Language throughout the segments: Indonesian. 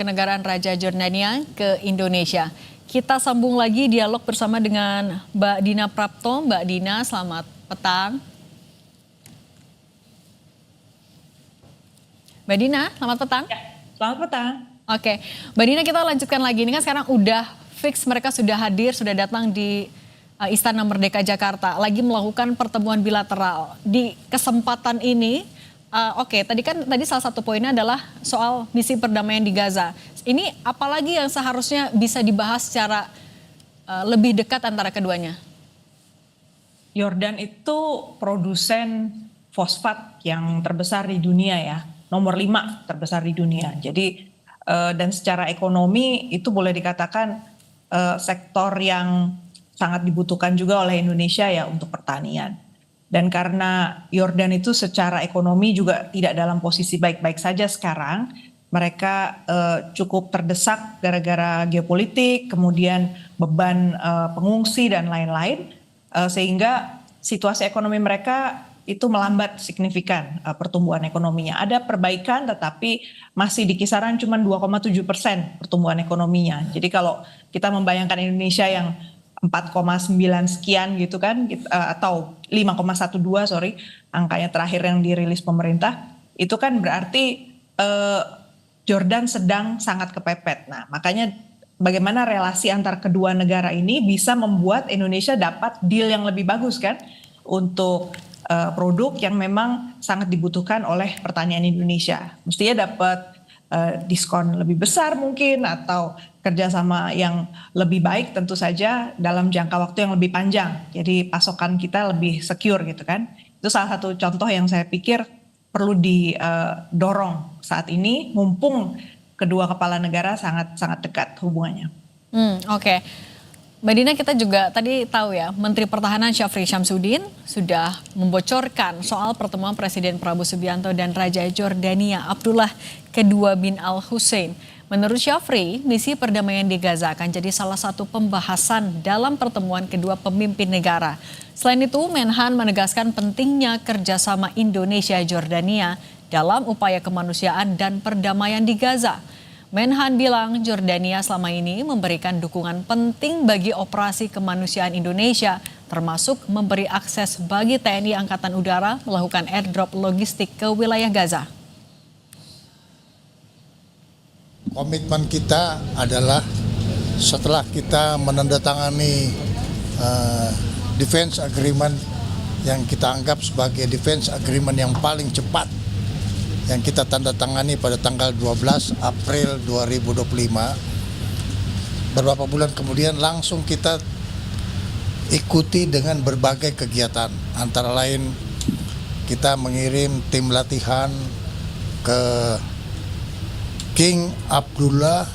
Kenegaraan Raja Jordania ke Indonesia. Kita sambung lagi dialog bersama dengan Mbak Dina Prapto. Mbak Dina, selamat petang. Mbak Dina, selamat petang. Ya, selamat petang. Oke, Mbak Dina, kita lanjutkan lagi. Ini kan sekarang udah fix, mereka sudah hadir, sudah datang di Istana Merdeka Jakarta, lagi melakukan pertemuan bilateral. Di kesempatan ini, tadi salah satu poinnya adalah soal misi perdamaian di Gaza. Ini apalagi yang seharusnya bisa dibahas secara lebih dekat antara keduanya? Yordan itu produsen fosfat yang terbesar di dunia ya, nomor 5 terbesar di dunia. Jadi dan secara ekonomi itu boleh dikatakan sektor yang sangat dibutuhkan juga oleh Indonesia ya untuk pertanian. Dan karena Yordan itu secara ekonomi juga tidak dalam posisi baik-baik saja sekarang, mereka cukup terdesak gara-gara geopolitik, kemudian beban pengungsi dan lain-lain, sehingga situasi ekonomi mereka itu melambat signifikan pertumbuhan ekonominya. Ada perbaikan tetapi masih di kisaran cuma 2,7% pertumbuhan ekonominya. Jadi kalau kita membayangkan Indonesia yang 4,9 sekian gitu kan, atau 5,12 angkanya terakhir yang dirilis pemerintah, itu kan berarti Jordan sedang sangat kepepet. Nah, makanya bagaimana relasi antar kedua negara ini bisa membuat Indonesia dapat deal yang lebih bagus kan untuk produk yang memang sangat dibutuhkan oleh pertanian Indonesia. Mestinya dapat diskon lebih besar mungkin atau kerjasama yang lebih baik tentu saja dalam jangka waktu yang lebih panjang. Jadi pasokan kita lebih secure gitu kan. Itu salah satu contoh yang saya pikir perlu didorong saat ini mumpung kedua kepala negara sangat dekat hubungannya. Oke. Mbak Dina, kita juga tadi tahu ya, Menteri Pertahanan Syafri Syamsuddin sudah membocorkan soal pertemuan Presiden Prabowo Subianto dan Raja Jordania Abdullah II bin Al-Hussein. Menurut Syafri, misi perdamaian di Gaza akan jadi salah satu pembahasan dalam pertemuan kedua pemimpin negara. Selain itu, Menhan menegaskan pentingnya kerjasama Indonesia-Jordania dalam upaya kemanusiaan dan perdamaian di Gaza. Menhan bilang Jordania selama ini memberikan dukungan penting bagi operasi kemanusiaan Indonesia, termasuk memberi akses bagi TNI Angkatan Udara melakukan airdrop logistik ke wilayah Gaza. Komitmen kita adalah setelah kita menandatangani defense agreement yang kita anggap sebagai defense agreement yang paling cepat, yang kita tanda tangani pada tanggal 12 April 2025. Beberapa bulan kemudian langsung kita ikuti dengan berbagai kegiatan. Antara lain kita mengirim tim latihan ke King Abdullah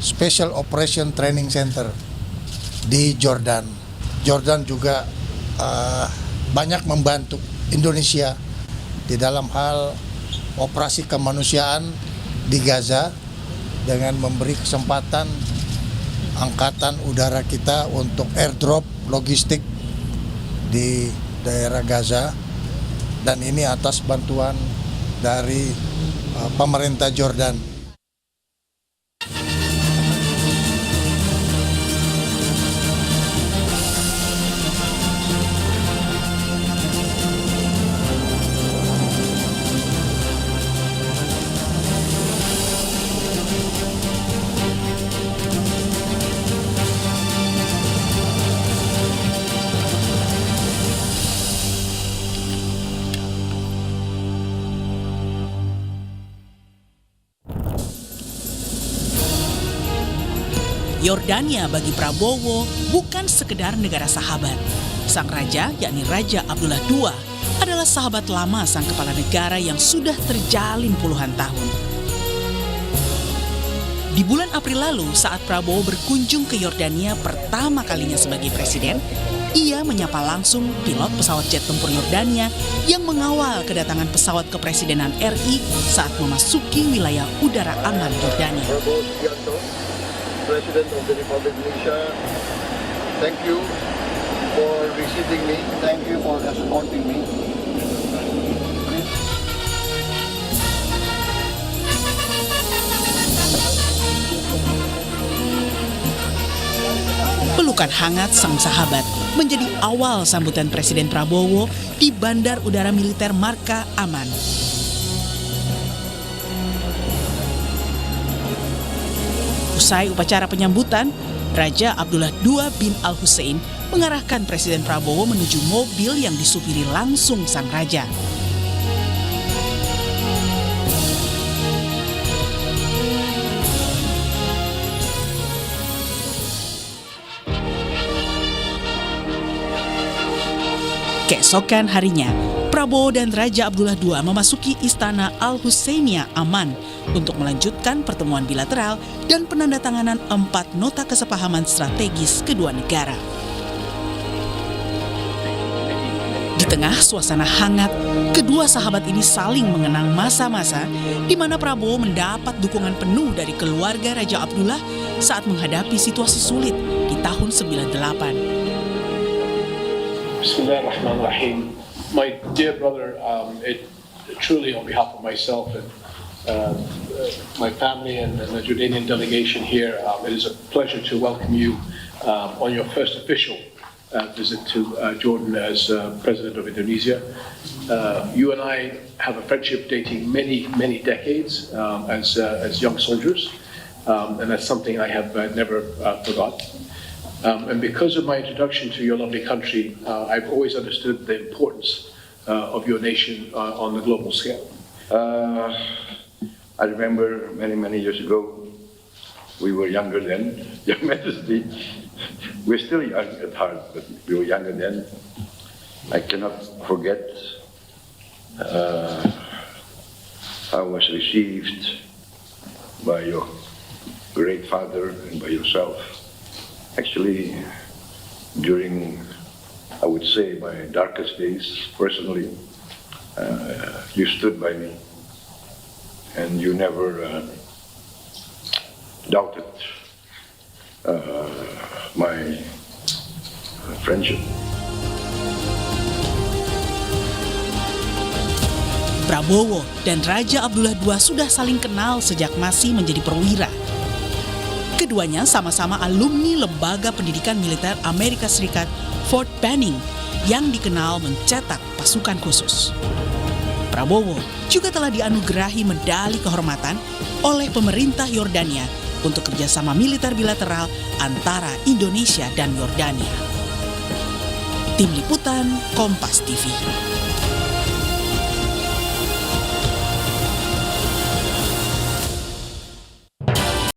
Special Operation Training Center di Jordan. Jordan juga banyak membantu Indonesia di dalam hal operasi kemanusiaan di Gaza dengan memberi kesempatan angkatan udara kita untuk airdrop logistik di daerah Gaza, dan ini atas bantuan dari pemerintah Jordan. Yordania bagi Prabowo bukan sekedar negara sahabat. Sang raja, yakni Raja Abdullah II, adalah sahabat lama sang kepala negara yang sudah terjalin puluhan tahun. Di bulan April lalu, saat Prabowo berkunjung ke Yordania pertama kalinya sebagai presiden, ia menyapa langsung pilot pesawat jet tempur Yordania yang mengawal kedatangan pesawat kepresidenan RI saat memasuki wilayah udara aman Yordania. President of the Republic of Indonesia, thank you for receiving me. Thank you for supporting me. Please. Pelukan hangat sang sahabat menjadi awal sambutan Presiden Prabowo di Bandar Udara Militer Marka Aman. Usai upacara penyambutan, Raja Abdullah II bin Al-Hussein mengarahkan Presiden Prabowo menuju mobil yang disupiri langsung sang raja. Keesokan harinya, Prabowo dan Raja Abdullah II memasuki Istana Al-Husainiyah Aman untuk melanjutkan pertemuan bilateral dan penandatanganan 4 nota kesepahaman strategis kedua negara. Di tengah suasana hangat, kedua sahabat ini saling mengenang masa-masa di mana Prabowo mendapat dukungan penuh dari keluarga Raja Abdullah saat menghadapi situasi sulit di tahun 98. Bismillahirrahmanirrahim. My dear brother, truly on behalf of myself and my family and the Jordanian delegation here, it is a pleasure to welcome you on your first official visit to Jordan as President of Indonesia. You and I have a friendship dating many, many decades as young soldiers, and that's something I have never forgot. And because of my introduction to your lovely country, I've always understood the importance of your nation on the global scale. I remember many years ago, we were younger then, Your Majesty. We're still young at heart, but we were younger then. I cannot forget how I was received by your great father and by yourself. Actually, during, I would say, my darkest days, personally, you stood by me, and you never doubted my friendship. Prabowo dan Raja Abdullah II sudah saling kenal sejak masih menjadi perwira. Keduanya sama-sama alumni Lembaga Pendidikan Militer Amerika Serikat Fort Benning yang dikenal mencetak pasukan khusus. Prabowo juga telah dianugerahi medali kehormatan oleh pemerintah Yordania untuk kerjasama militer bilateral antara Indonesia dan Yordania. Tim Liputan Kompas TV.